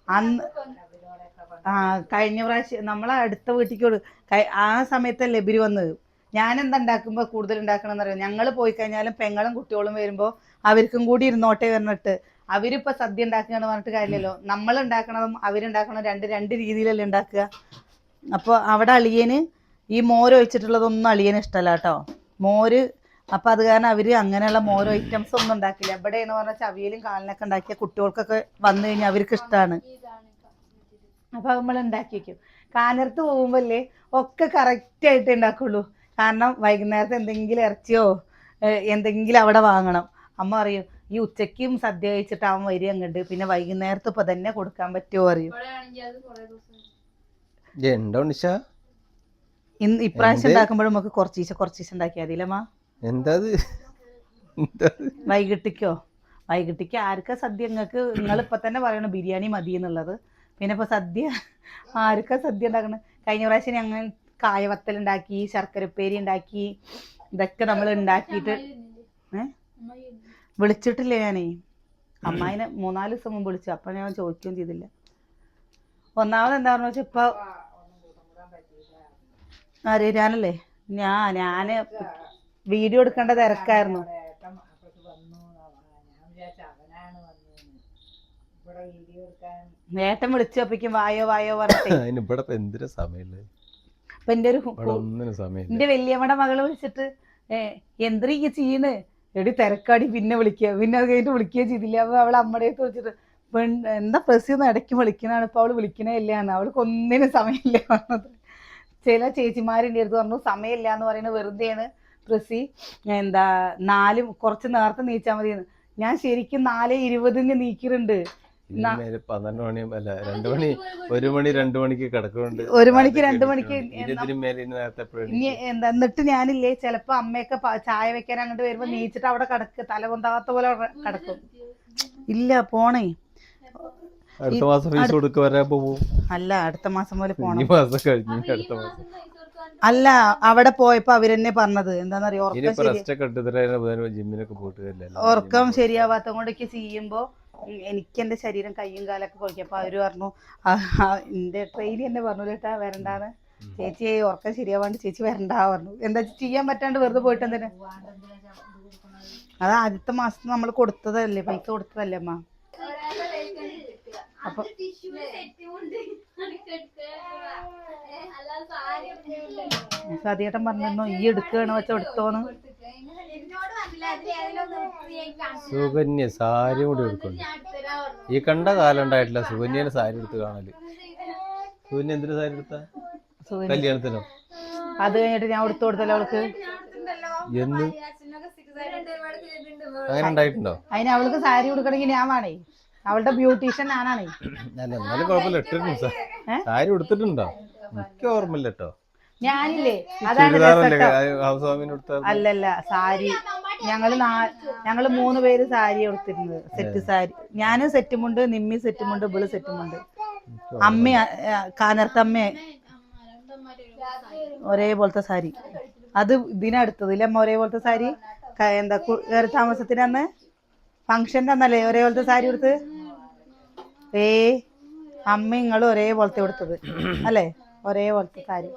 അന്ന് കഴിഞ്ഞ പ്രാവശ്യം നമ്മളെ അടുത്ത വീട്ടിലേക്ക് ആ സമയത്തല്ലേ ഇവര് വന്നത്. ഞാൻ എന്താ ഉണ്ടാക്കുമ്പോൾ കൂടുതൽ ഉണ്ടാക്കണം എന്നറിയാം. ഞങ്ങൾ പോയി കഴിഞ്ഞാലും പെങ്ങളും കുട്ടികളും വരുമ്പോൾ അവർക്കും കൂടി ഇരുന്നോട്ടെ പറഞ്ഞിട്ട് അവരിപ്പോ സദ്യ ഉണ്ടാക്കുകയെന്ന് പറഞ്ഞിട്ട് കാര്യമില്ലല്ലോ. നമ്മൾ ഉണ്ടാക്കണതും അവരുണ്ടാക്കണതും രണ്ട് രീതിയിലല്ലേ ഉണ്ടാക്കുക. അപ്പോൾ അവിടെ അളിയന് ഈ മോര് ഒഴിച്ചിട്ടുള്ളതൊന്നും അളിയന് ഇഷ്ടമല്ല കേട്ടോ, മോര്. അപ്പം അത് കാരണം അവർ അങ്ങനെയുള്ള മോരോ ഐറ്റംസ് ഒന്നും ഉണ്ടാക്കില്ല. ഇവിടെ എന്ന് പറഞ്ഞാൽ ചവിയലും കാലിനൊക്കെ ഉണ്ടാക്കിയ കുട്ടികൾക്കൊക്കെ വന്നു കഴിഞ്ഞാൽ അവർക്ക് ഇഷ്ടമാണ്. അപ്പം നമ്മൾ ഉണ്ടാക്കി വയ്ക്കും. കാനർത്ത് പോകുമ്പോഴല്ലേ ഒക്കെ കറക്റ്റായിട്ട് ഉണ്ടാക്കുള്ളൂ. കാരണം വൈകുന്നേരത്തെ എന്തെങ്കിലും ഇറച്ചിയോ എന്തെങ്കിലും അവിടെ വാങ്ങണം. അമ്മ പറയും ഈ ഉച്ചയ്ക്കും സദ്യ കഴിച്ചിട്ട് അവൻ വരിക അങ്ങോട്ട്, പിന്നെ വൈകുന്നേരത്ത് ഇപ്പം തന്നെ കൊടുക്കാൻ പറ്റുമോ അറിയും. ഉണ്ടോ നിഷ? ഇപ്രാവശ്യം ഉണ്ടാക്കുമ്പോഴും നമുക്ക് കുറച്ചീശ ഉണ്ടാക്കിയാൽ മതിയില്ലമ്മ. എന്താ വൈകിട്ടിക്ക് ആർക്കാ സദ്യ? നിങ്ങൾ ഇപ്പൊ തന്നെ പറയണ ബിരിയാണി മതി എന്നുള്ളത്. പിന്നെ ഇപ്പൊ സദ്യ ആർക്കാ സദ്യ ഉണ്ടാക്കണം? കഴിഞ്ഞ പ്രാവശ്യം ഞങ്ങൾ കായവത്തൽ ഉണ്ടാക്കി, ശർക്കരപ്പേരി ഉണ്ടാക്കി. ഇതൊക്കെ നമ്മൾ ഉണ്ടാക്കിയിട്ട് വിളിച്ചിട്ടില്ലേ ഞാനേ. അമ്മായിനെ 3-4 ദിവസം മുമ്പ് വിളിച്ചു. അപ്പൊ ഞാൻ ചോദിക്കുകയും ചെയ്തില്ല. ഒന്നാമത് എന്താണെന്ന് വെച്ചാൽ ഇപ്പൊ ഞാനല്ലേ ഞാന് വീഡിയോ എടുക്കേണ്ട തിരക്കായിരുന്നു. നേട്ടം വിളിച്ചപ്പോഴേക്കും വായോ പറഞ്ഞിട്ട് എന്റെ വല്യമ്മയുടെ മകള് വിളിച്ചിട്ട് എന്തിനാ ഈ ചെയ്യണ്? എടി തിരക്കാടി, പിന്നെ വിളിക്കുക. പിന്നെ അത് കഴിഞ്ഞിട്ട് വിളിക്കുകയും ചെയ്തില്ല. അപ്പൊ അവളെ അമ്മയുടെ വിളിച്ചിട്ട് എന്താ പ്രസിന്ന് ഇടയ്ക്ക് വിളിക്കണാണ്, ഇപ്പൊ അവള് വിളിക്കണേ ഇല്ലാന്ന്. അവൾക്ക് ഒന്നിനും സമയമില്ല പറഞ്ഞത്. ചില ചേച്ചിമാരിൻ്റെ അടുത്ത് പറഞ്ഞു സമയമില്ല എന്ന് പറയുന്നത് വെറുതെയാണ് പ്രസി, കുറച്ച് നേരത്തെ നീച്ചാൽ മതിയെന്ന്. ഞാൻ ശരിക്കും 4:20 നീക്കിയിട്ടുണ്ട്. 12 മണി അല്ല 2 മണി 1 മണി 2 മണിക്ക് കിടക്കുന്നുണ്ട്. 1 മണിക്ക് 2 മണിക്ക് എന്നിട്ട് ഞാനില്ലേ ചിലപ്പോ അമ്മയൊക്കെ ചായ വെക്കാൻ അങ്ങോട്ട് വരുമ്പോ നീച്ചിട്ട് അവിടെ കിടക്ക് തല കൊണ്ടാത്ത പോലെ കിടക്കും. ഇല്ല പോണേ, അടുത്ത മാസം ഫീസ് കൊടുക്ക വരാൻ പോകും. അല്ല അടുത്ത മാസം പോലെ പോണം. ഈ മാസം കഴിഞ്ഞു അടുത്ത മാസം. അല്ല അവിടെ പോയപ്പോ അവരെന്നെ പറഞ്ഞത് എന്താന്നറിയോ, ഉറക്കം ശരിയാവാത്ത കൊണ്ടൊക്കെ ചെയ്യുമ്പോ എനിക്ക് എന്റെ ശരീരം കയ്യും കാലൊക്കെ കൊഴിക്കും. അപ്പൊ അവര് പറഞ്ഞു, എന്റെ ട്രെയിനി എന്നെ പറഞ്ഞു കേട്ടാ വരണ്ടാന്ന്. ചേച്ചി ഉറക്കം ശരിയാവാണ്ട് ചേച്ചി വരണ്ടാ പറഞ്ഞു. എന്താ ചെയ്യാൻ പറ്റാണ്ട് വെറുതെ പോയിട്ട് എന്തിനാ? അത് ആദ്യത്തെ മാസം നമ്മൾ കൊടുത്തതല്ലേ, പൈസ കൊടുത്തതല്ലേ അമ്മ. അപ്പൊ സതിയേട്ടൻ പറഞ്ഞിരുന്നു ഈ എടുക്കുകയാണോ വെച്ചാൽ എടുത്തോന്ന്. സുകന്യ സാരി കൂടി എടുക്കുന്നു. ഈ കണ്ട കാലം ഉണ്ടായിട്ടില്ല സുകന്യന് സാരി എടുത്ത് കാണല്. സുകന്യ എന്തിനു സാരി എടുത്ത? കല്യാണത്തിനോ? അത് കഴിഞ്ഞിട്ട് ഞാൻ എടുത്തു കൊടുത്തല്ലോ അവൾക്ക്. എന്ന് അങ്ങനെ ഉണ്ടായിട്ടുണ്ടോ? അതിന് അവൾക്ക് സാരി കൊടുക്കണമെങ്കിൽ ഞാൻ വേണേ, അവളുടെ ബ്യൂട്ടീഷ്യൻ ഞാനാണേ. എന്നാലും കുഴപ്പമില്ല, ഇട്ടിട്ടുണ്ടോ സാരി എടുത്തിട്ടുണ്ടോ? എനിക്ക് ഓർമ്മയില്ല കേട്ടോ. ഞാനില്ലേ അതാണ് അല്ലല്ല സാരി ഞങ്ങള് 3 പേര് സാരി എടുത്തിരുന്നത്. സെറ്റ് സാരി, ഞാനും സെറ്റുമുണ്ട്, നിമ്മി സെറ്റുമുണ്ട്, ഇവള് സെറ്റുമുണ്ട്. അമ്മ കാനർത്തമ്മ ഒരേപോലത്തെ സാരി. അത് ഇതിനെടുത്തത് അമ്മ ഒരേപോലത്തെ സാരി. എന്താ കയറി താമസത്തിന് അന്ന് ഫംഗ്ഷന്റെ അന്നല്ലേ ഒരേപോലത്തെ സാരി എടുത്ത്? അമ്മ നിങ്ങളും ഒരേപോലത്തെ എടുത്തത് അല്ലേ? ഒരേപോലത്തെ സാരി.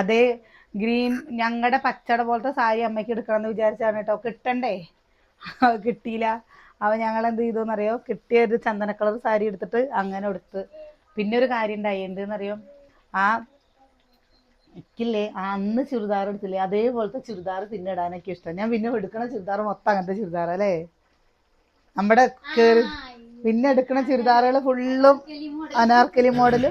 അതേ ഗ്രീൻ ഞങ്ങളുടെ പച്ചട പോലത്തെ സാരി അമ്മയ്ക്ക് എടുക്കണം എന്ന് വിചാരിച്ചാണ് കേട്ടോ. കിട്ടണ്ടേ, കിട്ടിയില്ല. അവ ഞങ്ങൾ എന്ത് ചെയ്തോന്നറിയോ, കിട്ടിയ ഒരു ചന്ദന കളർ സാരി എടുത്തിട്ട് അങ്ങനെ എടുത്ത്. പിന്നെ ഒരു കാര്യം ഉണ്ടായി, എന്തെന്നറിയോ, എനിക്കില്ലേ അന്ന് ചുരിദാർ എടുത്തില്ലേ അതേപോലത്തെ ചുരിദാർ പിന്നെ ഇടാനൊക്കെ ഇഷ്ടം. ഞാൻ പിന്നെ എടുക്കണ ചുരിദാർ മൊത്തം അങ്ങനത്തെ ചുരിദാർ അല്ലേ. നമ്മുടെ പിന്നെ എടുക്കണ ചുരിദാറുകൾ ഫുള്ളും അനാർക്കലി മോഡല്.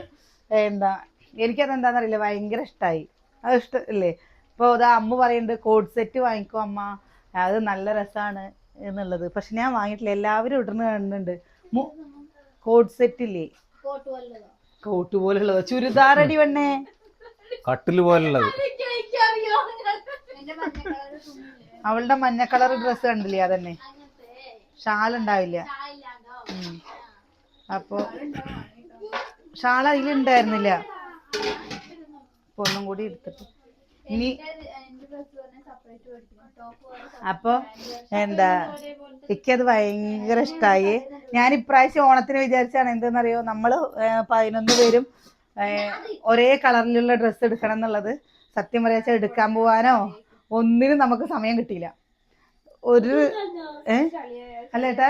എനിക്കതെന്താന്നറിയില്ല, ഭയങ്കര ഇഷ്ടമായി. അത് ഇഷ്ടല്ലേ. ഇപ്പോൾ ഇതാ അമ്മ പറയുന്നുണ്ട് കോഡ് സെറ്റ് വാങ്ങിക്കോ അമ്മ, അത് നല്ല രസമാണ് എന്നുള്ളത്. പക്ഷെ ഞാൻ വാങ്ങിയിട്ടില്ല. എല്ലാവരും ഇടുന്ന കാണുന്നുണ്ട്. കോഡ് സെറ്റ് ഇല്ലേ, കോട്ട് പോലുള്ളത് ചുരിദാറടി പെണ്ണേ, കട്ടില് പോലുള്ളത്. അവളുടെ മഞ്ഞ കളർ ഡ്രസ്സ് കണ്ടില്ലേ, അതന്നെ. ഷാൾ ഉണ്ടാവില്ല. അപ്പൊ ഷാൾ അതിലുണ്ടായിരുന്നില്ല. അപ്പൊ ഒന്നും കൂടി എടുത്തിട്ട് ഇനി അപ്പൊ എനിക്കത് ഭയങ്കര ഇഷ്ടമായി. ഞാൻ ഇപ്രാവശ്യം ഓണത്തിന് വിചാരിച്ചാണ് എന്തെന്നറിയോ, നമ്മള് 11 പേരും ഒരേ കളറിലുള്ള ഡ്രസ്സ് എടുക്കണം എന്നുള്ളത്. സത്യം പറയാച്ചാൽ എടുക്കാൻ പോവാനോ ഒന്നിനും നമുക്ക് സമയം കിട്ടിയില്ല. ഒരു അല്ലേട്ടാ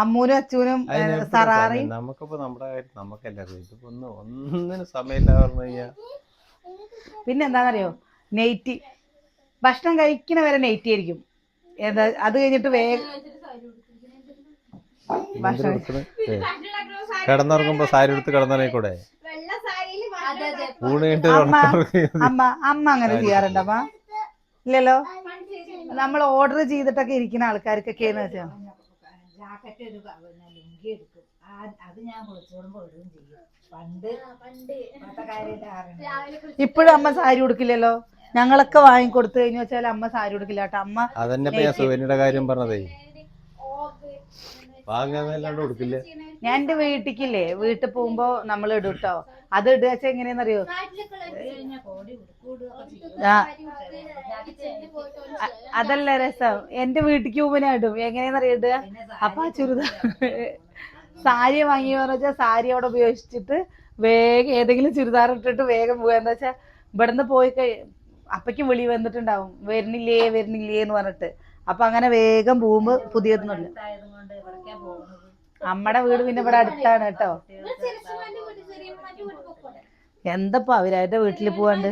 അമ്മൂനും അച്ഛനും സറാറയും നമുക്കിപ്പോ നമ്മുടെ കാര്യം നമുക്കല്ലേ ഒന്നിനും സമയമില്ല പറഞ്ഞു കഴിഞ്ഞാൽ. പിന്നെ എന്താണെന്നറിയോ, നെയ്റ്റി ഭക്ഷണം കഴിക്കണ വരെ നെയ്റ്റി ആയിരിക്കും. എന്താ അത് കഴിഞ്ഞിട്ട് കിടന്നുറങ്ങുമ്പോ സാരി എടുത്ത് കിടന്നേ കൂടെ അമ്മ അങ്ങനെ ചെയ്യാറുണ്ട് അമ്മ? ഇല്ലല്ലോ. നമ്മൾ ഓർഡർ ചെയ്തിട്ടൊക്കെ ഇരിക്കുന്ന ആൾക്കാർക്കൊക്കെയെന്ന് വെച്ചാൽ അത് ഞാൻ കുളിച്ചോടുമ്പോ ഇടുകയും ചെയ്യും. പണ്ട് ഇപ്പത്തെ കാര്യമില്ല. ഇപ്പോഴും അമ്മ സാരി ഉടുക്കില്ലല്ലോ. ഞങ്ങളൊക്കെ വാങ്ങിക്കൊടുത്തു കഴിഞ്ഞു വെച്ചാൽ അമ്മ സാരി ഉടുക്കില്ല കേട്ടോ. അമ്മ അതന്നെ ഇപ്പൊ ഞാൻ സുകന്യയുടെ കാര്യം പറഞ്ഞതേ, വാങ്ങാന്നല്ലാണ്ട് കൊടുക്കില്ല. ഞാൻ എന്റെ വീട്ടിക്കില്ലേ, വീട്ടിൽ പോകുമ്പോ നമ്മൾ ഇടും കേട്ടോ. അത് ഇടുക വെച്ചാൽ എങ്ങനെയാന്നറിയോ, അതല്ല രസം. എന്റെ വീട്ടിക്ക് പോകുമ്പോ ഞാൻ ഇടും. എങ്ങനെയാന്നറിയോ ഇടുക, അപ്പൊ ആ ചുരിദാർ സാരി വാങ്ങി വെച്ചാൽ സാരി അവിടെ ഉപയോഗിച്ചിട്ട് വേഗം ഏതെങ്കിലും ചുരിദാർ ഇട്ടിട്ട് വേഗം പോവാ. എന്താ വെച്ചാൽ ഇവിടുന്ന് പോയി അപ്പയ്ക്കും വിളി വന്നിട്ടുണ്ടാവും, വരുന്നില്ലേ വരുന്നില്ലേ എന്ന് പറഞ്ഞിട്ട്. അപ്പൊ അങ്ങനെ വേഗം പോകുമ്പോ പുതിയതൊന്നുമില്ല. അമ്മടെ വീട് പിന്നെ ഇവിടെ അടുത്താണ് കേട്ടോ. എന്തപ്പോ അവരവരുടെ വീട്ടിൽ പോവാണ്ട്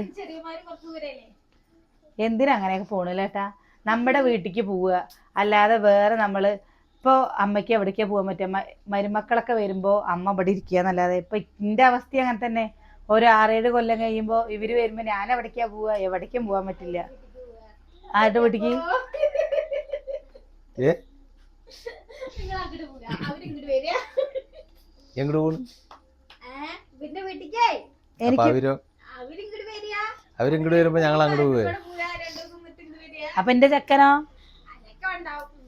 എന്തിനാ അങ്ങനെയൊക്കെ പോണില്ലേട്ടാ. നമ്മുടെ വീട്ടിക്ക് പോവുക അല്ലാതെ വേറെ നമ്മള് ഇപ്പൊ അമ്മയ്ക്ക് എവിടേക്കാ പോകാൻ പറ്റുക. മരുമക്കളൊക്കെ വരുമ്പോ അമ്മ ഇവിടെ ഇരിക്കുക എന്നല്ലാതെ. ഇപ്പൊ എന്റെ അവസ്ഥ അങ്ങനെ തന്നെ. ഒരു 6-7 കൊല്ലം കഴിയുമ്പോ ഇവര് വരുമ്പോ ഞാൻ എവിടേക്കാ പോവുക, എവിടേക്കും പോകാൻ പറ്റില്ല. ആരുടെ വീട്ടിക്ക് എങ്ങോട്ട് പോണു? എനിക്ക് അവരിങ്ങോട്ട് വരുമ്പോ ഞങ്ങൾ അങ്ങോട്ട് പോവേ. അപ്പൊ എന്റെ ചെക്കനോ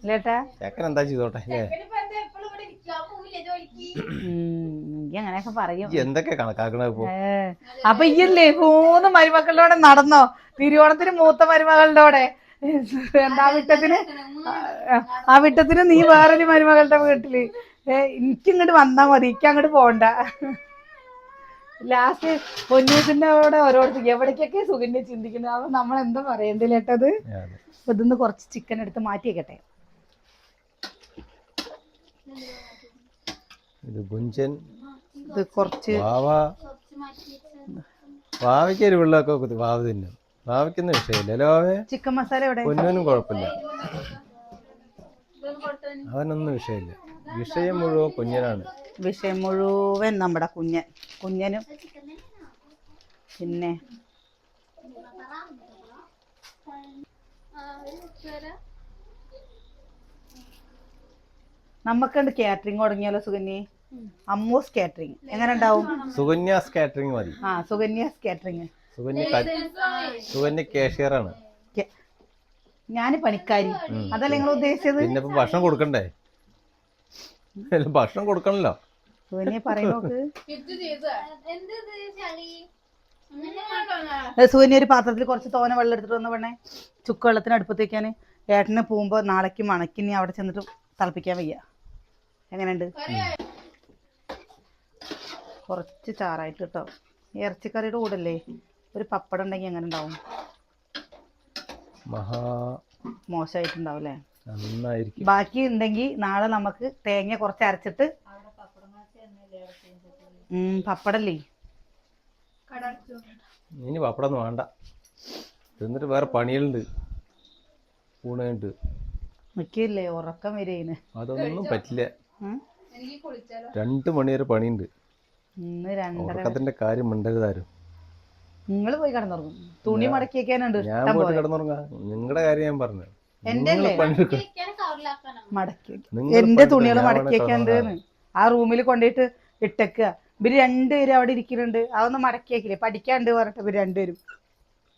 ഇല്ലേട്ടാ? ചെക്കൻ എന്താ ചെയ്തോട്ടെ അല്ലേ? എനിക്ക് അങ്ങനെയൊക്കെ പറയും. എന്തൊക്കെ കണക്കാക്കണ ഇപ്പൊ? അപ്പൊ ഇയല്ലേ 3 മരുമക്കളുടെ നടന്നോ? തിരുവോണത്തിന് മൂത്ത മരുമകളുടെ ആ വിട്ടത്തിന് നീ വേറൊരു മരുമകളുടെ വീട്ടില്. എനിക്കിങ്ങോട്ട് വന്നാ മതി, എനിക്ക് അങ്ങോട്ട് പോണ്ട. ലാസ്റ്റ് പൊന്നൂസിന്റെ അവിടെ ഓരോരുത്തർക്ക് എവിടേക്കൊക്കെ സുകന്യ ചിന്തിക്കുന്നത്. അപ്പൊ നമ്മൾ എന്താ പറയണ്ടില്ലേട്ടത്. ഇതൊന്ന് കുറച്ച് ചിക്കൻ എടുത്ത് മാറ്റി വെക്കട്ടെ. ഇത് ഗുഞ്ചൻ, ഇത് കുറച്ച് വാവയ്ക്ക് ഒരു വെള്ളമൊക്കെ വാവ തിന്നും. വാവയ്ക്കൊന്നും വിഷയമില്ല അല്ലേ? ചിക്കൻ മസാല എവിടെ? പൊന്നൂനും കുഴപ്പമില്ല, അവനൊന്നും വിഷയമില്ല. വിഷയം മുഴുവൻ കുഞ്ഞനാണ്. വിഷയം മുഴുവൻ നമ്മുടെ കുഞ്ഞനും. പിന്നെ നമുക്കുണ്ട് കാറ്ററിംഗ് തുടങ്ങിയാലോ സുകന്യ? അമ്മൂസ് കാറ്ററിംഗ് എങ്ങനെ ഉണ്ടാവും? സുകന്യാസ് കാറ്ററിംഗ് മതി. സുകന്യാസ് കാറ്ററിംഗ്. സുകന്യ കാഷ്യറാണ്, ഞാന് പണിക്കാരി. അതല്ല നിങ്ങൾ ഉദ്ദേശിച്ചത്? പിന്നെ ഭക്ഷണം കൊടുക്കണ്ടേ? ഭക്ഷണം കൊടുക്കണല്ലോ. സുകന്യ പറയുന്നോക്ക്. സുകന്യ ഒരു പാത്രത്തിൽ കുറച്ച് തോനെ വെള്ളം എടുത്തിട്ട് വന്ന പെണ്ണെ, ചുക്ക് വെള്ളത്തിന് അടുപ്പത്ത് വെക്കാന്. ഏട്ടന് പോകുമ്പോ നാളേക്ക് മണക്കിനി അവിടെ ചെന്നിട്ട് തിളപ്പിക്കാൻ വയ്യ. എങ്ങനെയുണ്ട്? കുറച്ച് ചാറായിട്ട് കേട്ടോ. ഇറച്ചിക്കറിയുടെ കൂടല്ലേ ഒരു പപ്പടം ഉണ്ടെങ്കിൽ എങ്ങനെ ഉണ്ടാവും? മോശമായിട്ടുണ്ടാവും അല്ലേ? ബാക്കി ഉണ്ടെങ്കിൽ നാളെ നമുക്ക് തേങ്ങ കുറച്ച് അരച്ചിട്ട് പപ്പടല്ലേ. ഇനി പപ്പടൊന്നും വേണ്ട, എന്നിട്ട് വേറെ പണികളുണ്ട്. ഊണുണ്ട് മിക്കില്ലേ ഉറക്കം വരേന്. അതൊന്നും പറ്റില്ല. 2 മണി വരെ പണിയുണ്ട്. ഉറക്കത്തിന്റെ കാര്യം മിണ്ടരുതാരും. നിങ്ങൾ പോയി കിടന്നുറങ്ങും. തുണി മടക്കി വെക്കാനുണ്ട്. ഞാൻ പോയിട്ട് കിടന്നുറങ്ങാം. നിങ്ങളുടെ കാര്യം ഞാൻ പറഞ്ഞു. എന്റെ തുണികൾ മടക്കി വെക്കാണ്ട് ആ റൂമിൽ കൊണ്ടുപോയിട്ട് ഇട്ടേക്കുക. ഇവര് 2 പേരും അവിടെ ഇരിക്കുന്നുണ്ട്. അതൊന്നും മടക്കി വെക്കില്ലേ, പഠിക്കാണ്ട് പറഞ്ഞിട്ട് ഇവര് 2 പേരും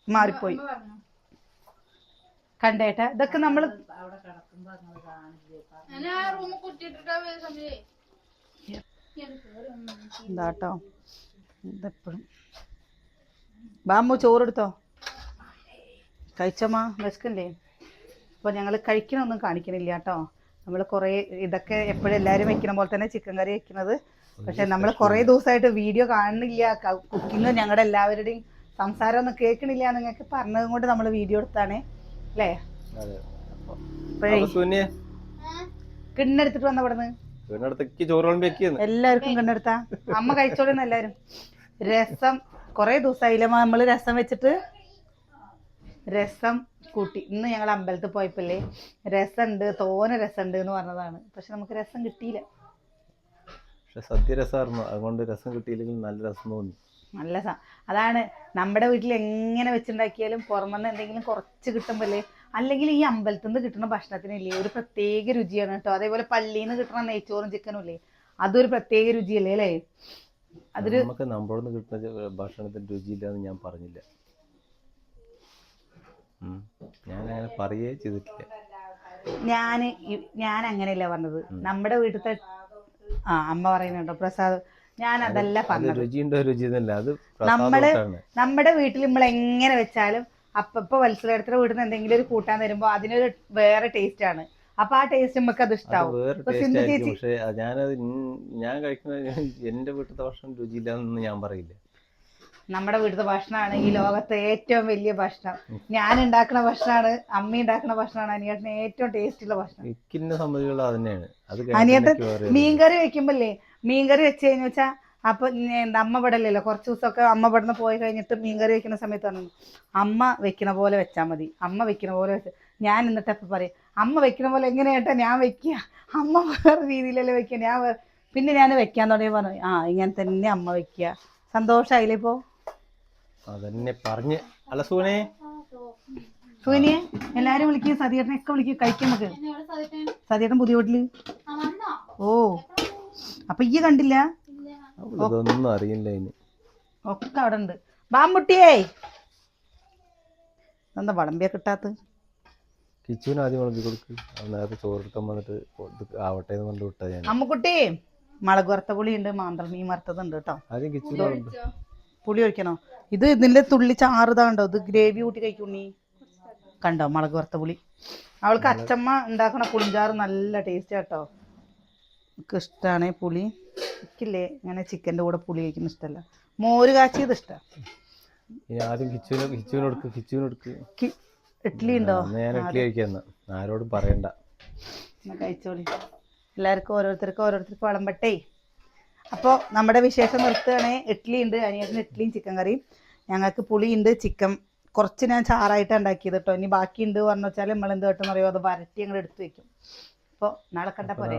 മാറിപ്പോയി. കണ്ടേട്ടാ ഇതൊക്കെ നമ്മള് എന്താട്ടോ ഇതെപ്പോഴും. ബാമ്പു ചോറെടുത്തോ, കഴിച്ചമ്മ വിശക്കല്ലേ? അപ്പോൾ ഞങ്ങൾ കഴിക്കണമൊന്നും കാണിക്കണില്ല കേട്ടോ. നമ്മൾ കുറേ ഇതൊക്കെ എപ്പോഴും എല്ലാവരും വെക്കണ പോലെ തന്നെ ചിക്കൻ കറി വെക്കുന്നത്. പക്ഷെ നമ്മൾ കുറേ ദിവസമായിട്ട് വീഡിയോ കാണുന്നില്ല. കുക്കിങ് ഞങ്ങളുടെ എല്ലാവരുടെയും സംസാരം ഒന്നും കേൾക്കണില്ല നിങ്ങൾക്ക് പറഞ്ഞതും കൊണ്ട് നമ്മൾ വീഡിയോ എടുത്താണ് അല്ലേ? കിണ്ണെടുത്തിട്ട് വന്ന ഇവിടുന്ന് എല്ലാവർക്കും കിണ്ണെടുത്താ. അമ്മ കഴിച്ചോളുന്ന എല്ലാരും. രസം കുറേ ദിവസമായില്ല നമ്മൾ രസം വെച്ചിട്ട്. രസം കൂട്ടി. ഇന്ന് ഞങ്ങൾ അമ്പലത്തിൽ പോയപ്പോഴേ രസമുണ്ട്, തോനെ രസമുണ്ട് എന്ന് പറഞ്ഞതാണ്. പക്ഷെ നമുക്ക് രസം കിട്ടിയില്ല. സദ്യ രസമായിരുന്നു, അതുകൊണ്ട് രസം കിട്ടിയില്ലെങ്കിൽ നല്ല രസം തോന്നി. നല്ല അതാണ് നമ്മുടെ വീട്ടിൽ എങ്ങനെ വെച്ചുണ്ടാക്കിയാലും പുറമെന്ന് എന്തെങ്കിലും കുറച്ച് കിട്ടുമ്പോഴല്ലേ. അല്ലെങ്കിൽ ഈ അമ്പലത്തിൽ നിന്ന് കിട്ടുന്ന ഭക്ഷണത്തിനില്ലേ ഒരു പ്രത്യേക രുചിയാണ് കേട്ടോ. അതേപോലെ പള്ളിയിൽ നിന്ന് കിട്ടുന്ന നെയ്ച്ചോറും ചിക്കനും ഇല്ലേ അതൊരു പ്രത്യേക രുചിയല്ലേ അല്ലേ? അതൊരു നമുക്ക് നമ്മളോട് കിട്ടുന്ന ഭക്ഷണത്തിന് രുചിയില്ലാന്ന് ഞാൻ പറഞ്ഞില്ല. ഞാൻ അങ്ങനെ പറയേ ചെയ്തിട്ടില്ല. ഞാൻ അങ്ങനെയല്ല പറഞ്ഞത്. നമ്മുടെ വീട്ടിലത്തെ അമ്മ പറയുന്നുണ്ടോ പ്രസാദ്, ഞാൻ അതല്ല പറഞ്ഞത്. രുചിയുണ്ടോ രുചി എന്നല്ല, അത് നമ്മുടെ വീട്ടിൽ നമ്മൾ എങ്ങനെ വെച്ചാലും അപ്പൊ വത്സലയുടെ വീട്ടിൽ നിന്ന് എന്തെങ്കിലും ഒരു കൂട്ടാൻ തരുമ്പോ അതിനൊരു വേറെ ടേസ്റ്റ് ആണ്. അപ്പൊ ആ ടേസ്റ്റ് നമുക്ക് അത് ഇഷ്ടാവും. പക്ഷെ ഞാനത് ഞാൻ കഴിക്കുന്ന എന്റെ വീട്ടിലത്തെ ഭക്ഷണം രുചിയില്ലാന്നൊന്നും ഞാൻ പറയില്ല. നമ്മുടെ വീട്ടിലത്തെ ഭക്ഷണമാണ് ഈ ലോകത്തെ ഏറ്റവും വലിയ ഭക്ഷണം. ഞാൻ ഉണ്ടാക്കുന്ന ഭക്ഷണമാണ്, അമ്മ ഉണ്ടാക്കുന്ന ഭക്ഷണമാണ് അനിയേട്ടന് ഏറ്റവും ടേസ്റ്റ് ഉള്ള ഭക്ഷണം. എനിക്കിന്നെ സംബന്ധിച്ചുള്ള അത് തന്നെയാണ്. അനിയേട്ടൻ മീൻകറി വെക്കുമ്പോല്ലേ, മീൻകറി വെച്ച് കഴിഞ്ഞു വെച്ചാൽ അപ്പൊ അമ്മ ഇവിടെ അല്ലല്ലോ, കുറച്ച് ദിവസമൊക്കെ അമ്മ ഇവിടെ നിന്ന് പോയി കഴിഞ്ഞിട്ട് മീൻകറി വെക്കുന്ന സമയത്ത് പറഞ്ഞു അമ്മ വെക്കണ പോലെ വെച്ചാൽ മതി, അമ്മ വെക്കണ പോലെ വെച്ച. ഞാൻ എന്നിട്ട് അപ്പൊ പറയും അമ്മ വെക്കണ പോലെ എങ്ങനെയായിട്ടാ ഞാൻ വെക്കുക, അമ്മ വേറെ രീതിയിലല്ലേ വെക്കുക, ഞാൻ പിന്നെ ഞാൻ വെക്കാൻ തുടങ്ങി പറഞ്ഞു ഇങ്ങനെ തന്നെ അമ്മ വെക്കുക. സന്തോഷായില്ലേ ഇപ്പോ? അതന്നെ പറഞ്ഞ്. അല്ല സൂനെ, സൂനിയെ എല്ലാരും വിളിക്കും, സതിയേട്ടനൊക്കെ വിളിക്കും കഴിക്കാൻ. നമുക്ക് സതിയേട്ടൻ പുതിയ വീട്ടില്. ഓ അപ്പൊ ഈ കണ്ടില്ല? ഇതൊന്നും അറിയില്ല. ഇനി ഒക്കെ അവിടെ ഉണ്ട്. ബാമ്പുട്ടിയേ എന്താ വടമ്പിയ കിട്ടാത്ത? കിച്ചുവിന് ആദ്യം വിളമ്പി കൊടുക്ക്. നേരത്തെ ചോറെടുക്കാൻ വന്നിട്ട് ആവട്ടെ എന്ന് കൊണ്ട് വിട്ടാ ഞാൻ. അമ്മുക്കുട്ടി മുളക് വറുത്ത പുളി ഉണ്ട്, മാന്തൾ മീൻ വറുത്തതുണ്ട് കേട്ടോ. ആദ്യം കിച്ചുവിന് പുളി ഒഴിക്കണോ? ഇതിന്റെ തുള്ളി ചാറുതാണ്ടോ, ഇത് ഗ്രേവി കൂട്ടി കഴിക്കുന്നീ കണ്ടോ? മുളക് വറുത്ത പുളി. അവൾക്ക് അച്ചമ്മ ഉണ്ടാക്കണ പുളിഞ്ചാറ് നല്ല ടേസ്റ്റ് കേട്ടോ. എനിക്ക് ഇഷ്ടമാണ് പുളി. എനിക്കില്ലേ ഇങ്ങനെ ചിക്കൻ്റെ കൂടെ പുളി കഴിക്കുന്ന ഇഷ്ടമല്ല, മോര് കാച്ചിയത് ഇഷ്ടമാണ്. ആദ്യം കിച്ചുവിനോടുക്ക് ഇഡ്ഡലി ഉണ്ടോ? ഞാൻ ഇഡ്ഡലി കഴിക്കാന്ന, ആരോടും പറയണ്ട. കഴിച്ചോളി. എല്ലാവർക്കും ഓരോരുത്തർക്കും വിളമ്പട്ടെ. അപ്പോൾ നമ്മുടെ വിശേഷം നിർത്തുകയാണെ. ഇഡ്ഡലി ഉണ്ട്, അനിയത്തിന് ഇഡ്ഡലിയും ചിക്കൻ കറിയും. ഞങ്ങൾക്ക് പുളിയുണ്ട്, ചിക്കൻ കുറച്ച് ഞാൻ ചാറായിട്ടാണ് ഉണ്ടാക്കിയത് കേട്ടോ. ഇനി ബാക്കി ഉണ്ട് പറഞ്ഞു വെച്ചാൽ നമ്മൾ എന്ത് കേട്ടെന്ന് അറിയോ, അത് വരട്ടി ഞങ്ങൾ എടുത്ത് വെക്കും. അപ്പോൾ നാളെ കണ്ടാ പോരെ.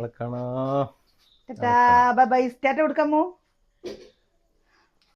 Bye bye. സ്റ്റാറ്റ കൊടുക്കാമോ?